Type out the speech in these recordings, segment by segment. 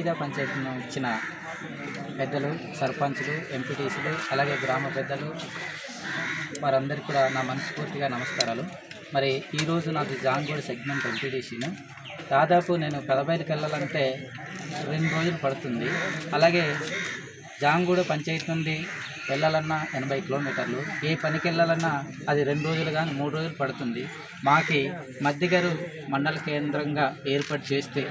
వివిధ పంచాయతీలను ఇచ్చిన పెద్దలు, సర్పంచులు, ఎంపీటీసీలు, అలాగే గ్రామ పెద్దలు వారందరికీ కూడా నా మనస్ఫూర్తిగా నమస్కారాలు. మరి ఈరోజు నాది జాంగూడ సెగ్మెంట్ ఎంపీటీసీను. దాదాపు నేను పెదబయలుకి వెళ్ళాలంటే 2 రోజులు పడుతుంది. అలాగే జాంగూడ పంచాయతీ నుండి వెళ్ళాలన్నా 80 కిలోమీటర్లు, ఏ పనికి వెళ్ళాలన్నా అది 2 రోజులు కానీ 3 రోజులు పడుతుంది. మాకి మద్దిగరు మండల కేంద్రంగా ఏర్పాటు చేస్తే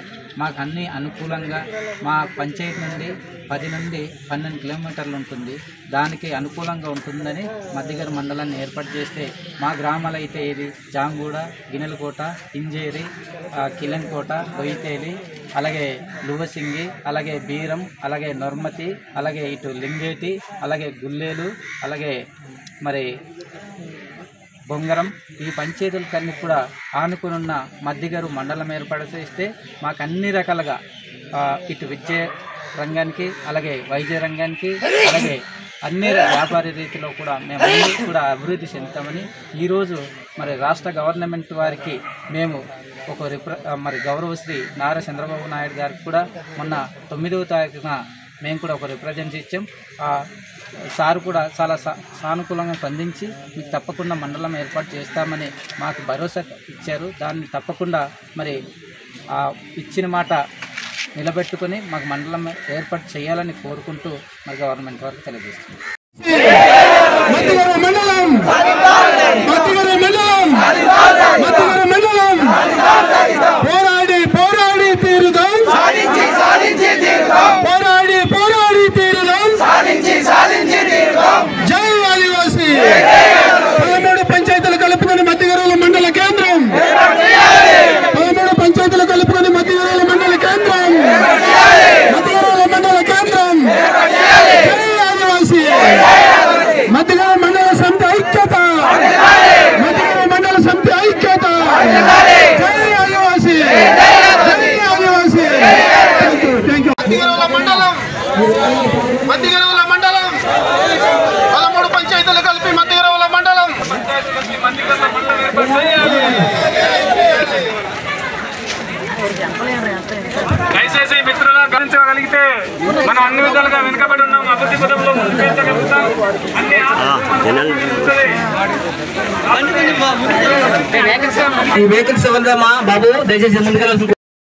మాకు అన్నీ అనుకూలంగా మా పంచాయతీ నుండి 10 నుండి 12 కిలోమీటర్లు ఉంటుంది. దానికి అనుకూలంగా ఉంటుందని మద్దిగరు మండలాన్ని ఏర్పాటు చేస్తే మా గ్రామాలు అయితే ఇది జాంగూడ, గిన్నెలకోట, ఇంజేరి, కిలెన్కోట, బొయితేలి, అలాగే లువసింగి, అలాగే బీరం, అలాగే నొర్మతి, అలాగే ఇటు లింగేటి, అలాగే గుల్లేలు, అలాగే మరి బొంగరం, ఈ పంచాయతీలకన్నీ కూడా ఆనుకునున్న మద్దిగరు మండలం ఏర్పాటు చేస్తే మాకు అన్ని రకాలుగా ఇటు విద్య రంగానికి, అలాగే వైద్య రంగానికి, అలాగే అన్ని వ్యాపార రీతిలో కూడా మేము అన్నీ కూడా అభివృద్ధి చెందుతామని ఈరోజు మరి రాష్ట్ర గవర్నమెంట్ వారికి మేము ఒక మరి గౌరవశ్రీ నారా చంద్రబాబు నాయుడు గారికి కూడా మొన్న 9వ తారీఖున మేము కూడా ఒక రిప్రజెంట్ ఇచ్చాం. సార్ కూడా చాలా సానుకూలంగా స్పందించి మీకు తప్పకుండా మండలం ఏర్పాటు చేస్తామని మాకు భరోసా ఇచ్చారు. దాన్ని తప్పకుండా మరి ఇచ్చిన మాట నిలబెట్టుకొని మాకు మండలం ఏర్పాటు చేయాలని కోరుకుంటూ మరి గవర్నమెంట్ వారికి తెలియజేస్తుంది. పంచాయతీలు కలుపుకొని మద్దిగరుల మండల కేంద్రం, 13 పంచాయతీలు కలుపుకొని మద్దిగరుల మండల కేంద్రం, మద్దిగరుల మండల కేంద్రం, ఆదివాసీ మద్దిగరుల మండల సమితి ఐక్యత, మద్దిగరుల మండల సమితి ఐక్యత, జై ఆదివాసీ, జై ఆదివాసీ. మద్దిగరుల మండలం, మద్దిగరుల మండలం, 13 పంచాయతీలు కలిపి మద్దిగరుల మండలం. దయచేసి మిత్రులను గమనించగలిగితే మనం అన్ని విధాలుగా వెనుకబడి ఉన్నాం. అభివృద్ధి పదంలో ముందుకెళ్తాం. ఈ వెహికల్స్ ఎవరిదమ్మా బాబు? దయచేసి ముందుకెళ్ళాల్సింది.